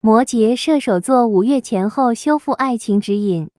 摩羯、射手座5月前后修复爱情指引。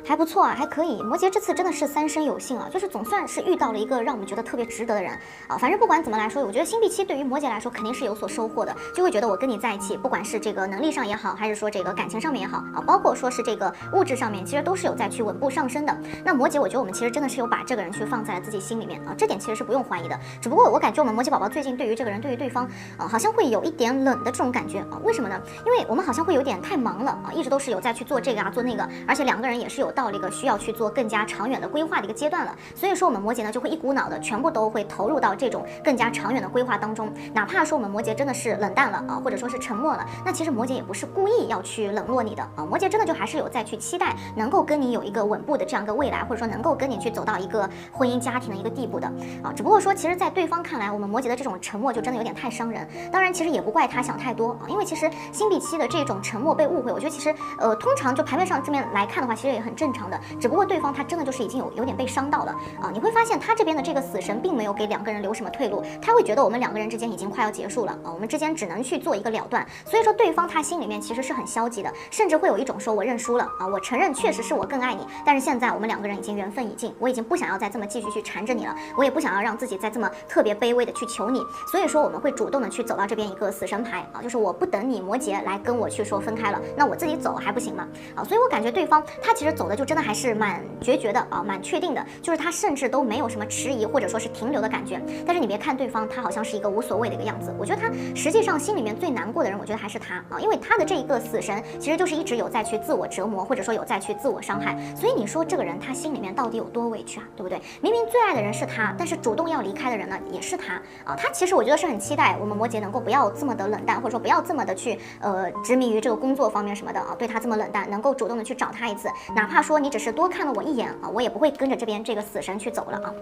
还不错啊，还可以。摩羯这次真的是三生有幸啊，就是总算是遇到了一个让我们觉得特别值得的人啊。反正不管怎么来说，我觉得星币七对于摩羯来说肯定是有所收获的，就会觉得我跟你在一起，不管是这个能力上也好，还是说这个感情上面也好啊，包括说是这个物质上面，其实都是有在去稳步上升的。那摩羯，我觉得我们其实真的是有把这个人去放在了自己心里面啊，这点其实是不用怀疑的。只不过我感觉我们摩羯宝宝最近对于这个人，对于对方啊，好像会有一点冷的这种感觉啊。为什么呢？因为我们好像会有点太忙了啊，一直都是有在去做这个啊，做那个，而且两个人也是有到了一个需要去做更加长远的规划的一个阶段了，所以说我们摩羯呢就会一股脑的全部都会投入到这种更加长远的规划当中，哪怕说我们摩羯真的是冷淡了啊，或者说是沉默了，那其实摩羯也不是故意要去冷落你的啊，摩羯真的就还是有在去期待能够跟你有一个稳步的这样一个未来，或者说能够跟你去走到一个婚姻家庭的一个地步的啊，只不过说其实在对方看来，我们摩羯的这种沉默就真的有点太伤人，当然其实也不怪他想太多啊，因为其实星币七的这种沉默被误会，我觉得其实通常就牌面上这边来看的话，其实也很正常的，只不过对方他真的就是已经有点被伤到了啊！你会发现他这边的这个死神并没有给两个人留什么退路，他会觉得我们两个人之间已经快要结束了啊，我们之间只能去做一个了断。所以说对方他心里面其实是很消极的，甚至会有一种说我认输了啊，我承认确实是我更爱你，但是现在我们两个人已经缘分已尽，我已经不想要再这么继续去缠着你了，我也不想要让自己再这么特别卑微的去求你。所以说我们会主动的去走到这边一个死神牌啊，就是我不等你摩羯来跟我去说分开了，那我自己走还不行吗？啊，所以我感觉对方他其实走的就真的还是蛮决绝的啊，蛮确定的，就是他甚至都没有什么迟疑或者说是停留的感觉。但是你别看对方，他好像是一个无所谓的一个样子，我觉得他实际上心里面最难过的人，我觉得还是他啊，因为他的这一个死神其实就是一直有在去自我折磨，或者说有在去自我伤害。所以你说这个人他心里面到底有多委屈啊，对不对？明明最爱的人是他，但是主动要离开的人呢也是他啊。他其实我觉得是很期待我们摩羯能够不要这么的冷淡，或者说不要这么的去执迷于这个工作方面什么的啊，对他这么冷淡，能够主动的去找他一次，哪怕说你只是多看了我一眼啊，我也不会跟着这边这个死神去走了啊。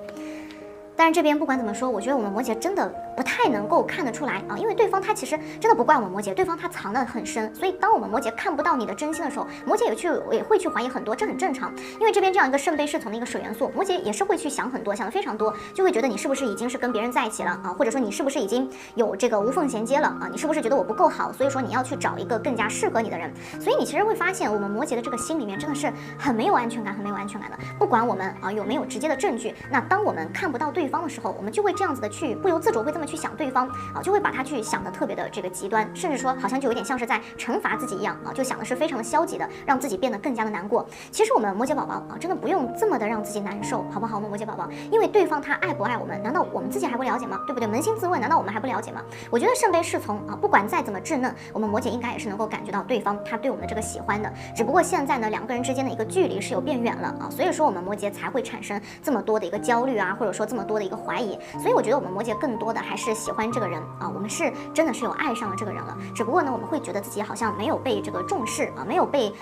但是这边不管怎么说，我觉得我们摩羯真的不太能够看得出来啊，因为对方他其实真的不怪我们摩羯，对方他藏得很深，所以当我们摩羯看不到你的真心的时候，摩羯也会去怀疑很多，这很正常。因为这边这样一个圣杯侍从的一个水元素，摩羯也是会去想很多，想的非常多，就会觉得你是不是已经是跟别人在一起了啊，或者说你是不是已经有这个无缝衔接了啊，你是不是觉得我不够好，所以说你要去找一个更加适合你的人。所以你其实会发现，我们摩羯的这个心里面真的是很没有安全感，很没有安全感的。不管我们啊有没有直接的证据，那当我们看不到对方的时候，我们就会这样子的去不由自主会这么去想对方啊，就会把他去想的特别的这个极端，甚至说好像就有点像是在惩罚自己一样啊，就想的是非常的消极的，让自己变得更加的难过。其实我们摩羯宝宝啊，真的不用这么的让自己难受，好不好？我们摩羯宝宝，因为对方他爱不爱我们，难道我们自己还不了解吗？对不对？扪心自问，难道我们还不了解吗？我觉得圣杯侍从啊，不管再怎么稚嫩，我们摩羯应该也是能够感觉到对方他对我们的这个喜欢的，只不过现在呢，两个人之间的一个距离是有变远了啊，所以说我们摩羯才会产生这么多的一个焦虑啊，或者说这么多的一个怀疑。所以我觉得我们摩羯更多的还是喜欢这个人啊，我们是真的是有爱上了这个人了，只不过呢，我们会觉得自己好像没有被这个重视啊，没有被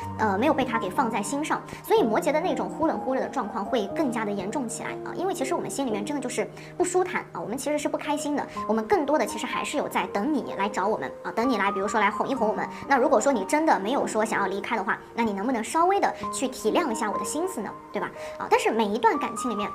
他给放在心上，所以摩羯的那种忽冷忽热的状况会更加的严重起来啊，因为其实我们心里面真的就是不舒坦啊，我们其实是不开心的，我们更多的其实还是有在等你来找我们啊，等你来，比如说来哄一哄我们。那如果说你真的没有说想要离开的话，那你能不能稍微的去体谅一下我的心思呢？对吧？啊，但是每一段感情里面，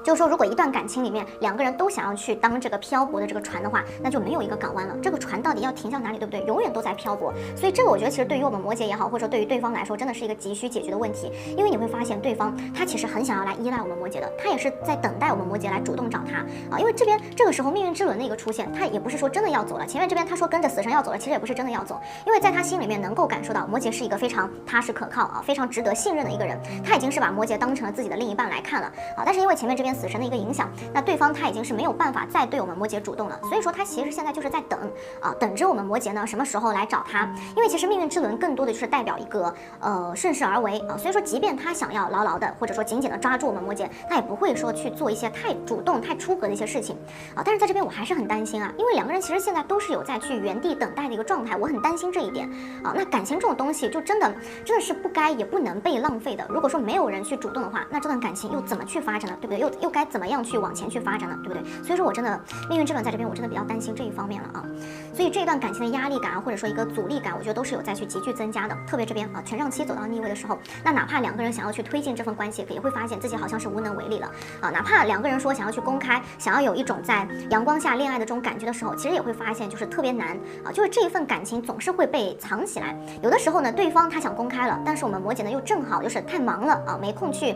就是说，如果一段感情里面两个人都想要去当这个漂泊的这个船的话，那就没有一个港湾了。这个船到底要停向哪里，对不对？永远都在漂泊。所以这个我觉得其实对于我们摩羯也好，或者说对于对方来说，真的是一个急需解决的问题。因为你会发现对方他其实很想要来依赖我们摩羯的，他也是在等待我们摩羯来主动找他啊。因为这边这个时候命运之轮的一个出现，他也不是说真的要走了。前面这边他说跟着死神要走了，其实也不是真的要走，因为在他心里面能够感受到摩羯是一个非常踏实可靠啊，非常值得信任的一个人。他已经是把摩羯当成了自己的另一半来看了啊。但是因为前面这边死神的一个影响，那对方他已经是没有办法再对我们摩羯主动了，所以说他其实现在就是在等啊，等着我们摩羯呢什么时候来找他。因为其实命运之轮更多的就是代表一个顺势而为啊，所以说即便他想要牢牢的或者说紧紧的抓住我们摩羯，他也不会说去做一些太主动太出格的一些事情啊。但是在这边我还是很担心啊，因为两个人其实现在都是有在去原地等待的一个状态，我很担心这一点啊。那感情这种东西就真的是不该也不能被浪费的。如果说没有人去主动的话，那这段感情又怎么去发展呢？对不对？又该怎么样去往往前去发展的，对不对？所以说我真的命运之轮在这边，我真的比较担心这一方面了啊。所以这一段感情的压力感啊，或者说一个阻力感，我觉得都是有在去急剧增加的。特别这边啊，权杖七走到逆位的时候，那哪怕两个人想要去推进这份关系，也会发现自己好像是无能为力了啊。哪怕两个人说想要去公开，想要有一种在阳光下恋爱的这种感觉的时候，其实也会发现就是特别难啊，就是这一份感情总是会被藏起来。有的时候呢，对方他想公开了，但是我们摩羯呢又正好就是太忙了啊，没空去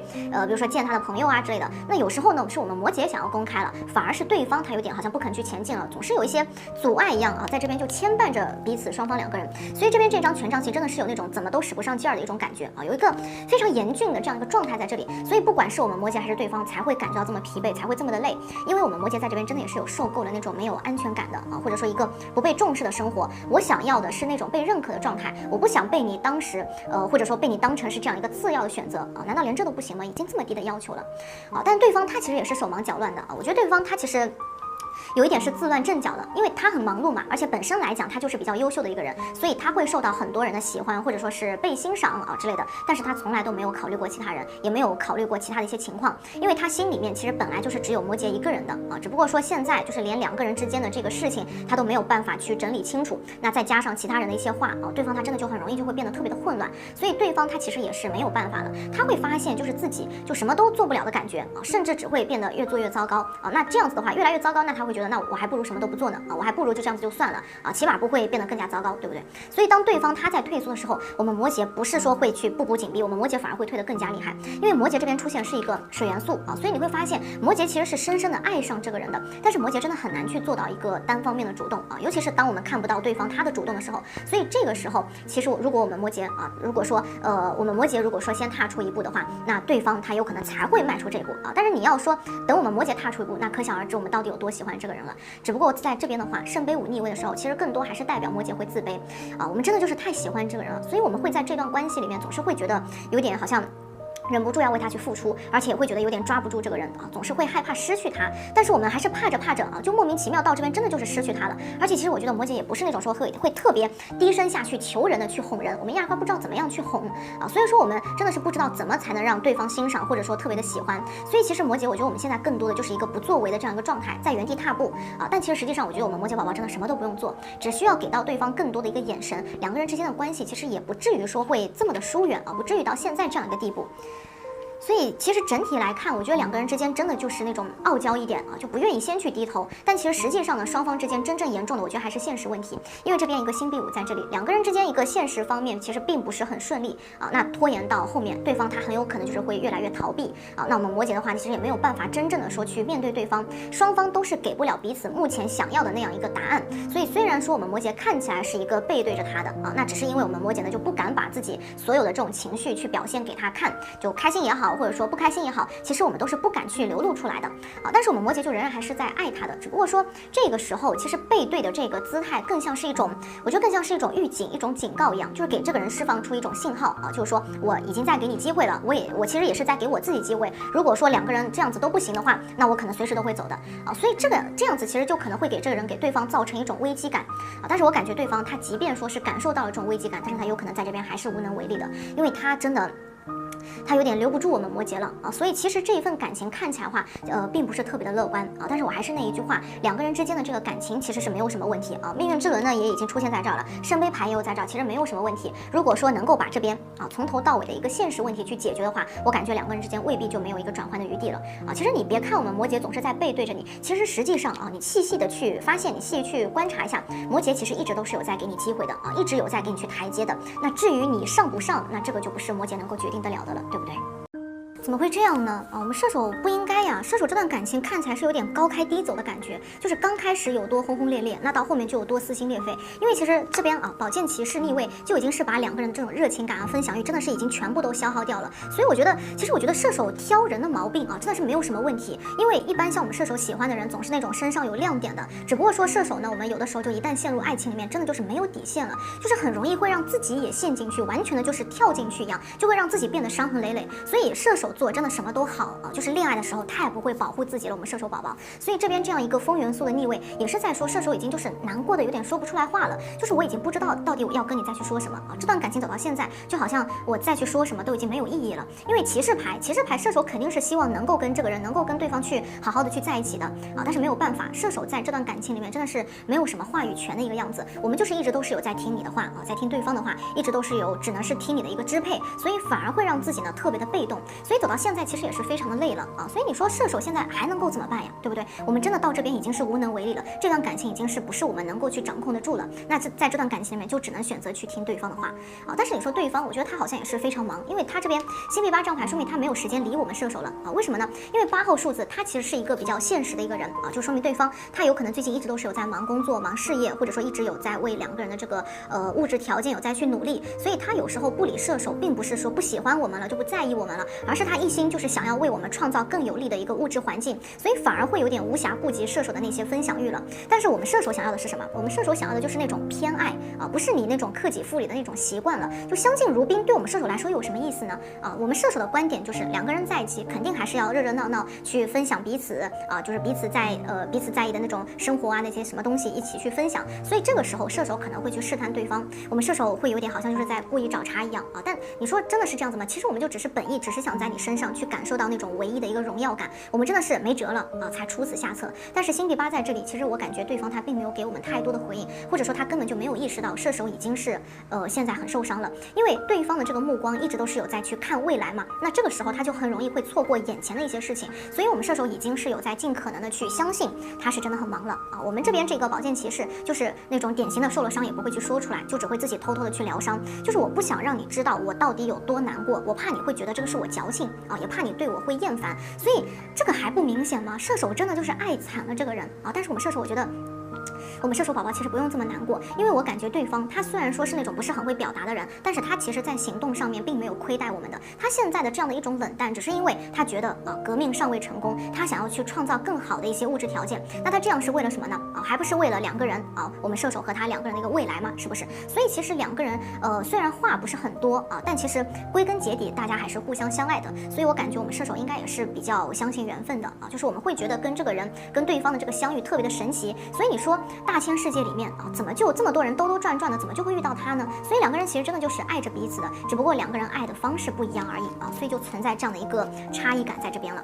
比如说见他的朋友啊之类的。那有时候呢，是我们摩羯想要公开了，反而是对方他有点好像不肯去前进了，总是有一些阻碍一样啊，在这边就牵绊着彼此双方两个人。所以这边这张权杖七真的是有那种怎么都使不上劲儿的一种感觉啊，有一个非常严峻的这样一个状态在这里。所以不管是我们摩羯还是对方，才会感觉到这么疲惫，才会这么的累，因为我们摩羯在这边真的也是有受够了那种没有安全感的啊，或者说一个不被重视的生活。我想要的是那种被认可的状态，我不想被你当时或者说被你当成是这样一个次要的选择啊，难道连这都不行吗？已经这么低的要求了啊，但对方他其实也是手忙脚乱的啊，我觉得对方他其实有一点是自乱阵脚的，因为他很忙碌嘛，而且本身来讲他就是比较优秀的一个人，所以他会受到很多人的喜欢，或者说是被欣赏啊之类的。但是他从来都没有考虑过其他人，也没有考虑过其他的一些情况，因为他心里面其实本来就是只有摩羯一个人的啊，只不过说现在就是连两个人之间的这个事情他都没有办法去整理清楚，那再加上其他人的一些话啊，对方他真的就很容易就会变得特别的混乱，所以对方他其实也是没有办法了，他会发现就是自己就什么都做不了的感觉啊，甚至只会变得越做越糟糕啊。那这样子的话越来越糟糕，那他会觉得那我还不如什么都不做呢啊，我还不如就这样子就算了啊，起码不会变得更加糟糕，对不对？所以当对方他在退缩的时候，我们摩羯不是说会去步步紧逼，我们摩羯反而会退得更加厉害，因为摩羯这边出现是一个水元素啊，所以你会发现摩羯其实是深深的爱上这个人的，但是摩羯真的很难去做到一个单方面的主动啊，尤其是当我们看不到对方他的主动的时候，所以这个时候其实如果我们摩羯啊，如果说我们摩羯如果说先踏出一步的话，那对方他有可能才会迈出这一步啊，但是你要说等我们摩羯踏出一步，那可想而知我们到底有多喜欢这个人了。只不过在这边的话，圣杯五逆位的时候，其实更多还是代表摩羯会自卑啊，我们真的就是太喜欢这个人了，所以我们会在这段关系里面总是会觉得有点好像忍不住要为他去付出，而且也会觉得有点抓不住这个人啊，总是会害怕失去他，但是我们还是怕着啊，就莫名其妙到这边真的就是失去他了。而且其实我觉得摩羯也不是那种说会特别低声下去求人的去哄人，我们压根不知道怎么样去哄啊，所以说我们真的是不知道怎么才能让对方欣赏或者说特别的喜欢。所以其实摩羯，我觉得我们现在更多的就是一个不作为的这样一个状态，在原地踏步啊。但其实实际上，我觉得我们摩羯宝宝真的什么都不用做，只需要给到对方更多的一个眼神，两个人之间的关系其实也不至于说会这么的疏远啊，不至于到现在这样一个地步。所以其实整体来看，我觉得两个人之间真的就是那种傲娇一点啊，就不愿意先去低头。但其实实际上呢，双方之间真正严重的，我觉得还是现实问题。因为这边一个星币五在这里，两个人之间一个现实方面其实并不是很顺利啊。那拖延到后面，对方他很有可能就是会越来越逃避啊。那我们摩羯的话，其实也没有办法真正的说去面对对方，双方都是给不了彼此目前想要的那样一个答案。所以虽然说我们摩羯看起来是一个背对着他的啊，那只是因为我们摩羯呢就不敢把自己所有的这种情绪去表现给他看，就开心也好，或者说不开心也好，其实我们都是不敢去流露出来的啊。但是我们摩羯就仍然还是在爱他的，只不过说这个时候其实背对的这个姿态更像是一种，我觉得更像是一种预警、一种警告一样，就是给这个人释放出一种信号啊，就是说我已经在给你机会了，我其实也是在给我自己机会。如果说两个人这样子都不行的话，那我可能随时都会走的啊。所以这样子其实就可能会给这个人给对方造成一种危机感啊。但是我感觉对方他即便说是感受到了这种危机感，但是他有可能在这边还是无能为力的，因为他真的。他有点留不住我们摩羯了啊，所以其实这一份感情看起来的话，并不是特别的乐观啊。但是我还是那一句话，两个人之间的这个感情其实是没有什么问题啊。命运之轮呢也已经出现在这儿了，圣杯牌也有在这儿，其实没有什么问题。如果说能够把这边啊从头到尾的一个现实问题去解决的话，我感觉两个人之间未必就没有一个转换的余地了啊。其实你别看我们摩羯总是在背对着你，其实实际上啊，你细细的去发现，你细细去观察一下，摩羯其实一直都是有在给你机会的啊，一直有在给你去台阶的。那至于你上不上，那这个就不是摩羯能够决定得了的了，对不对？怎么会这样呢？啊，我们射手不应该呀！射手这段感情看起来是有点高开低走的感觉，就是刚开始有多轰轰烈烈，那到后面就有多撕心裂肺。因为其实这边啊，宝剑骑士逆位就已经是把两个人的这种热情感啊、分享欲真的是已经全部都消耗掉了。所以我觉得，其实我觉得射手挑人的毛病啊，真的是没有什么问题。因为一般像我们射手喜欢的人，总是那种身上有亮点的。只不过说射手呢，我们有的时候就一旦陷入爱情里面，真的就是没有底线了，就是很容易会让自己也陷进去，完全的就是跳进去一样，就会让自己变得伤痕累累。所以射手座真的什么都好啊，就是恋爱的时候太不会保护自己了，我们射手宝宝。所以这边这样一个风元素的逆位，也是在说射手已经就是难过的有点说不出来话了，就是我已经不知道到底我要跟你再去说什么啊。这段感情走到现在，就好像我再去说什么都已经没有意义了。因为骑士牌射手肯定是希望能够跟这个人，能够跟对方去好好的去在一起的啊，但是没有办法，射手在这段感情里面真的是没有什么话语权的一个样子。我们就是一直都是有在听你的话啊，在听对方的话，一直都是有只能是听你的一个支配，所以反而会让自己呢特别的被动，所以走到现在其实也是非常的累了啊。所以你说射手现在还能够怎么办呀？对不对？我们真的到这边已经是无能为力了，这段感情已经是不是我们能够去掌控得住了？那在这段感情里面就只能选择去听对方的话啊。但是你说对方，我觉得他好像也是非常忙，因为他这边星币8张牌，说明他没有时间理我们射手了啊。为什么呢？因为8号数字他其实是一个比较现实的一个人啊，就说明对方他有可能最近一直都是有在忙工作、忙事业，或者说一直有在为两个人的这个物质条件有在去努力，所以他有时候不理射手，并不是说不喜欢我们了，就不在意我们了，而是他一心就是想要为我们创造更有利的一个物质环境，所以反而会有点无暇顾及射手的那些分享欲了。但是我们射手想要的是什么？我们射手想要的就是那种偏爱啊，不是你那种克己复礼的那种习惯了。就相敬如宾，对我们射手来说有什么意思呢？啊，我们射手的观点就是两个人在一起，肯定还是要热热闹闹去分享彼此啊，就是彼此在意的那种生活啊，那些什么东西一起去分享。所以这个时候射手可能会去试探对方，我们射手会有点好像就是在故意找茬一样啊。但你说真的是这样子吗？其实我们就只是本意，只是想在你身上去感受到那种唯一的一个荣耀感。我们真的是没辙了啊，才出此下策。但是星币8在这里，其实我感觉对方他并没有给我们太多的回应，或者说他根本就没有意识到射手已经是现在很受伤了，因为对方的这个目光一直都是有在去看未来嘛，那这个时候他就很容易会错过眼前的一些事情，所以我们射手已经是有在尽可能的去相信他是真的很忙了啊。我们这边这个宝剑骑士就是那种典型的受了伤也不会去说出来，就只会自己偷偷的去疗伤，就是我不想让你知道我到底有多难过，我怕你会觉得这个是我矫情啊，也怕你对我会厌烦，所以这个还不明显吗？射手真的就是爱惨了这个人啊。但是我们射手，我觉得我们射手宝宝其实不用这么难过，因为我感觉对方他虽然说是那种不是很会表达的人，但是他其实在行动上面并没有亏待我们的。他现在的这样的一种冷淡，只是因为他觉得革命尚未成功，他想要去创造更好的一些物质条件。那他这样是为了什么呢？还不是为了两个人我们射手和他两个人的一个未来嘛，是不是？所以其实两个人虽然话不是很多但其实归根结底大家还是互相相爱的。所以我感觉我们射手应该也是比较相信缘分的就是我们会觉得跟这个人跟对方的这个相遇特别的神奇。所以你说大千世界里面怎么就这么多人兜转的，怎么就会遇到他呢？所以两个人其实真的就是爱着彼此的，只不过两个人爱的方式不一样而已所以就存在这样的一个差异感在这边了。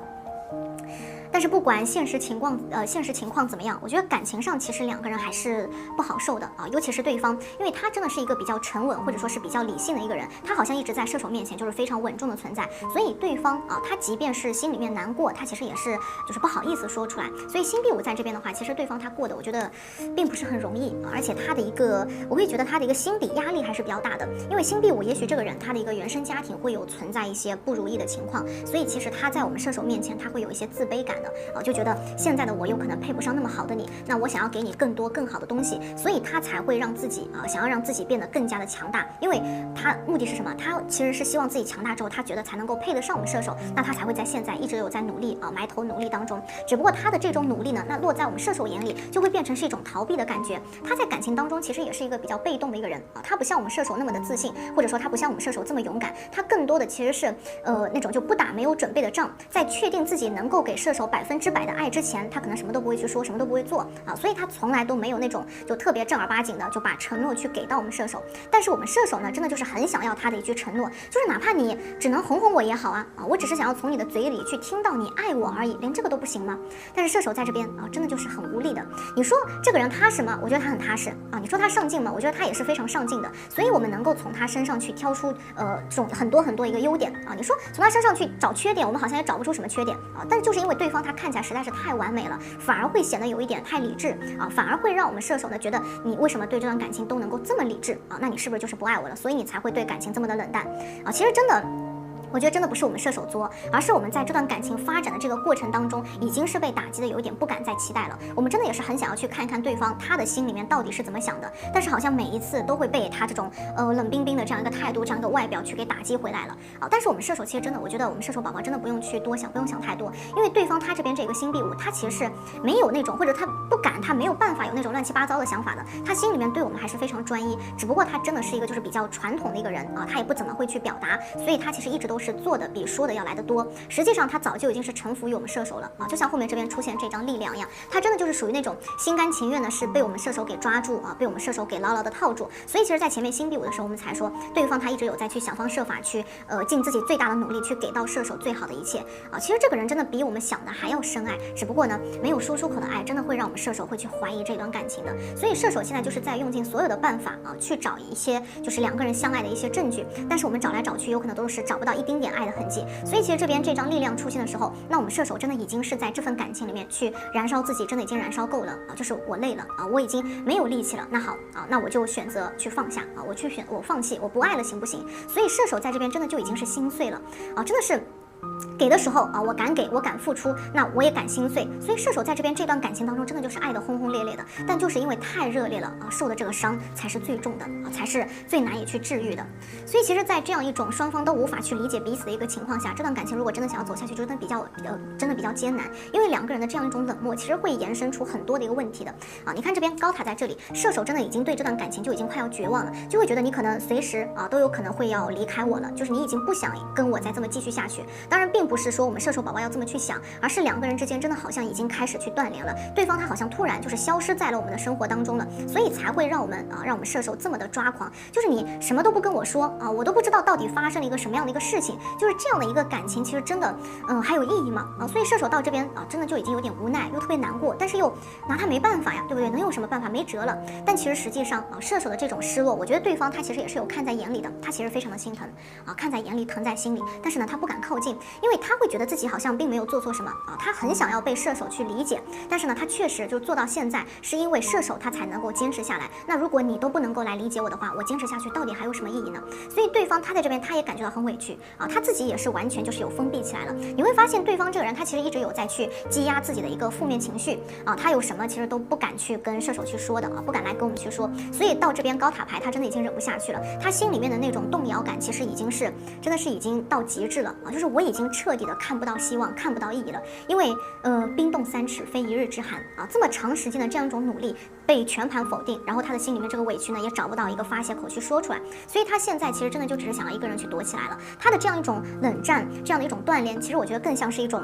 但是不管现实情况怎么样，我觉得感情上其实两个人还是不好受的尤其是对方，因为他真的是一个比较沉稳或者说是比较理性的一个人，他好像一直在射手面前就是非常稳重的存在，所以对方他即便是心里面难过，他其实也是就是不好意思说出来。所以星币5在这边的话，其实对方他过得我觉得并不是很容易而且他的一个我会觉得他的一个心理压力还是比较大的，因为星币5也许这个人他的一个原生家庭会有存在一些不如意的情况，所以其实他在我们射手面前他会有一些自卑感的就觉得现在的我有可能配不上那么好的你，那我想要给你更多更好的东西，所以他才会让自己想要让自己变得更加的强大，因为他目的是什么？他其实是希望自己强大之后，他觉得才能够配得上我们射手，那他才会在现在一直有在努力埋头努力当中。只不过他的这种努力呢，那落在我们射手眼里就会变成是一种逃避的感觉。他在感情当中其实也是一个比较被动的一个人他不像我们射手那么的自信，或者说他不像我们射手这么勇敢，他更多的其实是那种就不打没有准备的仗，在确定自己能够给射手100%的爱之前，他可能什么都不会去说，什么都不会做所以他从来都没有那种就特别正儿八经的就把承诺去给到我们射手。但是我们射手呢，真的就是很想要他的一句承诺，就是哪怕你只能哄哄我也好我只是想要从你的嘴里去听到你爱我而已，连这个都不行吗？但是射手在这边真的就是很无力的。你说这个人踏实吗？我觉得他很踏实你说他上进吗？我觉得他也是非常上进的。所以我们能够从他身上去挑出这种很多一个优点你说从他身上去找缺点，我们好像也找不出什么缺点但是就是因为对方他看起来实在是太完美了，反而会显得有一点太理智反而会让我们射手呢觉得你为什么对这段感情都能够这么理智那你是不是就是不爱我了？所以你才会对感情这么的冷淡其实真的我觉得真的不是我们射手作，而是我们在这段感情发展的这个过程当中，已经是被打击的有一点不敢再期待了。我们真的也是很想要去看看对方他的心里面到底是怎么想的，但是好像每一次都会被他这种冷冰冰的这样一个态度、这样一个外表去给打击回来了但是我们射手其实真的，我觉得我们射手宝宝真的不用去多想，不用想太多，因为对方他这边这个星币5，他其实是没有那种，或者他不敢，他没有办法有那种乱七八糟的想法的，他心里面对我们还是非常专一，只不过他真的是一个就是比较传统的一个人他也不怎么会去表达，所以他其实一直都是做的比说的要来得多。实际上他早就已经是臣服于我们射手了啊，就像后面这边出现这张力量一样，他真的就是属于那种心甘情愿的是被我们射手给抓住啊，被我们射手给牢牢的套住。所以其实，在前面星币5的时候，我们才说对方他一直有在去想方设法去尽自己最大的努力去给到射手最好的一切啊。其实这个人真的比我们想的还要深爱，只不过呢没有说出口的爱，真的会让我们射手会去怀疑这段感情的。所以射手现在就是在用尽所有的办法啊，去找一些就是两个人相爱的一些证据，但是我们找来找去，有可能都是找不到一丁点爱的痕迹。所以其实这边这张力量出现的时候，那我们射手真的已经是在这份感情里面去燃烧自己，真的已经燃烧够了啊，就是我累了啊，我已经没有力气了。那好啊，那我就选择去放下啊，我放弃，我不爱了，行不行？所以射手在这边真的就已经是心碎了啊，真的是。给的时候啊，我敢给，我敢付出，那我也敢心碎。所以射手在这边这段感情当中，真的就是爱得轰轰烈烈的，但就是因为太热烈了啊，受的这个伤才是最重的啊，才是最难以去治愈的。所以其实，在这样一种双方都无法去理解彼此的一个情况下，这段感情如果真的想要走下去，就真的比较艰难，因为两个人的这样一种冷漠，其实会延伸出很多的一个问题的啊。你看这边高塔在这里，射手真的已经对这段感情就已经快要绝望了，就会觉得你可能随时啊都有可能会要离开我了，就是你已经不想跟我再这么继续下去。当然，并不是说我们射手宝宝要这么去想，而是两个人之间真的好像已经开始去断联了，对方他好像突然就是消失在了我们的生活当中了，所以才会让我们射手这么的抓狂，就是你什么都不跟我说啊，我都不知道到底发生了一个什么样的一个事情，就是这样的一个感情，其实真的还有意义吗？啊，所以射手到这边啊，真的就已经有点无奈，又特别难过，但是又拿他没办法呀，对不对？能有什么办法？没辙了。但其实实际上啊，射手的这种失落，我觉得对方他其实也是有看在眼里的，他其实非常的心疼啊，看在眼里，疼在心里，但是呢，他不敢靠近，因为他会觉得自己好像并没有做错什么啊，他很想要被射手去理解，但是呢，他确实就做到现在，是因为射手他才能够坚持下来。那如果你都不能够来理解我的话，我坚持下去到底还有什么意义呢？所以对方他在这边他也感觉到很委屈啊，他自己也是完全就是有封闭起来了。你会发现对方这个人他其实一直有在去积压自己的一个负面情绪啊，他有什么其实都不敢去跟射手去说的啊，不敢来跟我们去说。所以到这边高塔牌他真的已经忍不下去了，他心里面的那种动摇感其实已经是真的是已经到极致了啊，就是我已经彻底的看不到希望，看不到意义了。因为冰冻3尺非一日之寒啊，这么长时间的这样一种努力被全盘否定，然后他的心里面这个委屈呢也找不到一个发泄口去说出来，所以他现在其实真的就只是想要一个人去躲起来了。他的这样一种冷战，这样的一种锻炼，其实我觉得更像是一种。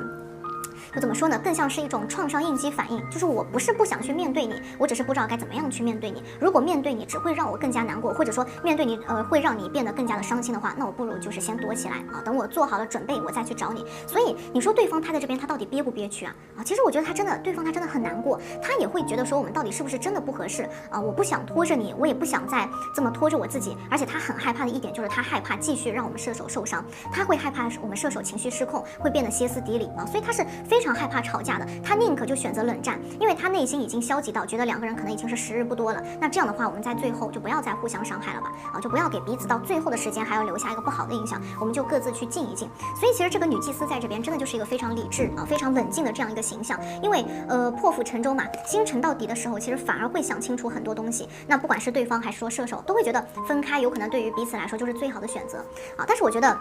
就怎么说呢？更像是一种创伤应激反应，就是我不是不想去面对你，我只是不知道该怎么样去面对你。如果面对你只会让我更加难过，或者说面对你会让你变得更加的伤心的话，那我不如就是先躲起来啊，等我做好了准备我再去找你。所以你说对方他在这边他到底憋不憋屈啊？其实我觉得对方他真的很难过，他也会觉得说我们到底是不是真的不合适啊？我不想拖着你，我也不想再这么拖着我自己，而且他很害怕的一点就是他害怕继续让我们射手受伤，他会害怕我们射手情绪失控，会变得歇斯底里啊，所以他是非常害怕吵架的，他宁可就选择冷战，因为他内心已经消极到觉得两个人可能已经是时日不多了。那这样的话，我们在最后就不要再互相伤害了吧，就不要给彼此到最后的时间还要留下一个不好的印象，我们就各自去静一静。所以其实这个女祭司在这边真的就是一个非常理智啊、非常冷静的这样一个形象，因为破釜沉舟嘛，心沉到底的时候，其实反而会想清楚很多东西。那不管是对方还是说射手，都会觉得分开有可能对于彼此来说就是最好的选择啊。但是我觉得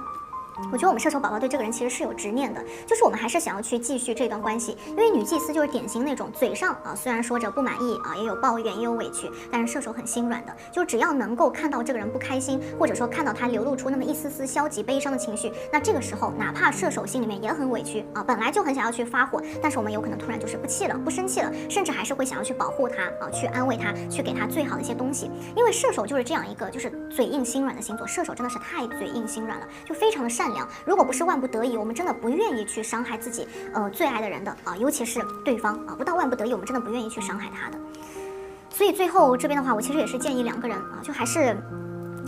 我们射手宝宝对这个人其实是有执念的，就是我们还是想要去继续这段关系，因为女祭司就是典型那种嘴上虽然说着不满意也有抱怨也有委屈，但是射手很心软的，就只要能够看到这个人不开心，或者说看到他流露出那么一丝丝消极悲伤的情绪，那这个时候哪怕射手心里面也很委屈本来就很想要去发火，但是我们有可能突然就是不气了，不生气了，甚至还是会想要去保护他去安慰他，去给他最好的一些东西，因为射手就是这样一个就是嘴硬心软的星座，射手真的是太嘴硬心软了，就非常的善良。如果不是万不得已，我们真的不愿意去伤害自己最爱的人的尤其是对方不到万不得已，我们真的不愿意去伤害他的。所以最后这边的话，我其实也是建议两个人就还是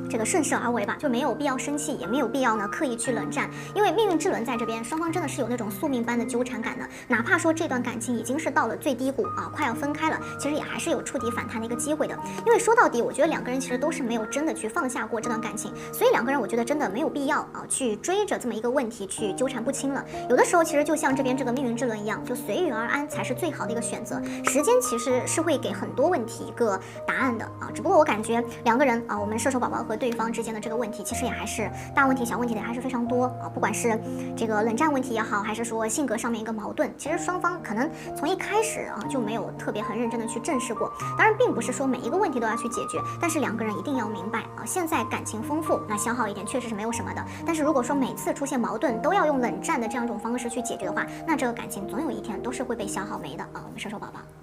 这个顺势而为吧，就没有必要生气，也没有必要呢刻意去冷战，因为命运之轮在这边，双方真的是有那种宿命般的纠缠感的。哪怕说这段感情已经是到了最低谷快要分开了，其实也还是有触底反弹的一个机会的。因为说到底，我觉得两个人其实都是没有真的去放下过这段感情，所以两个人我觉得真的没有必要去追着这么一个问题去纠缠不清了。有的时候其实就像这边这个命运之轮一样，就随遇而安才是最好的一个选择。时间其实是会给很多问题一个答案的只不过我感觉两个人我们射手宝宝和对方之间的这个问题，其实也还是大问题、小问题的还是非常多啊。不管是这个冷战问题也好，还是说性格上面一个矛盾，其实双方可能从一开始啊就没有特别很认真的去正视过。当然，并不是说每一个问题都要去解决，但是两个人一定要明白啊，现在感情丰富，那消耗一点确实是没有什么的。但是如果说每次出现矛盾都要用冷战的这样一种方式去解决的话，那这个感情总有一天都是会被消耗没的啊。我们收收宝宝。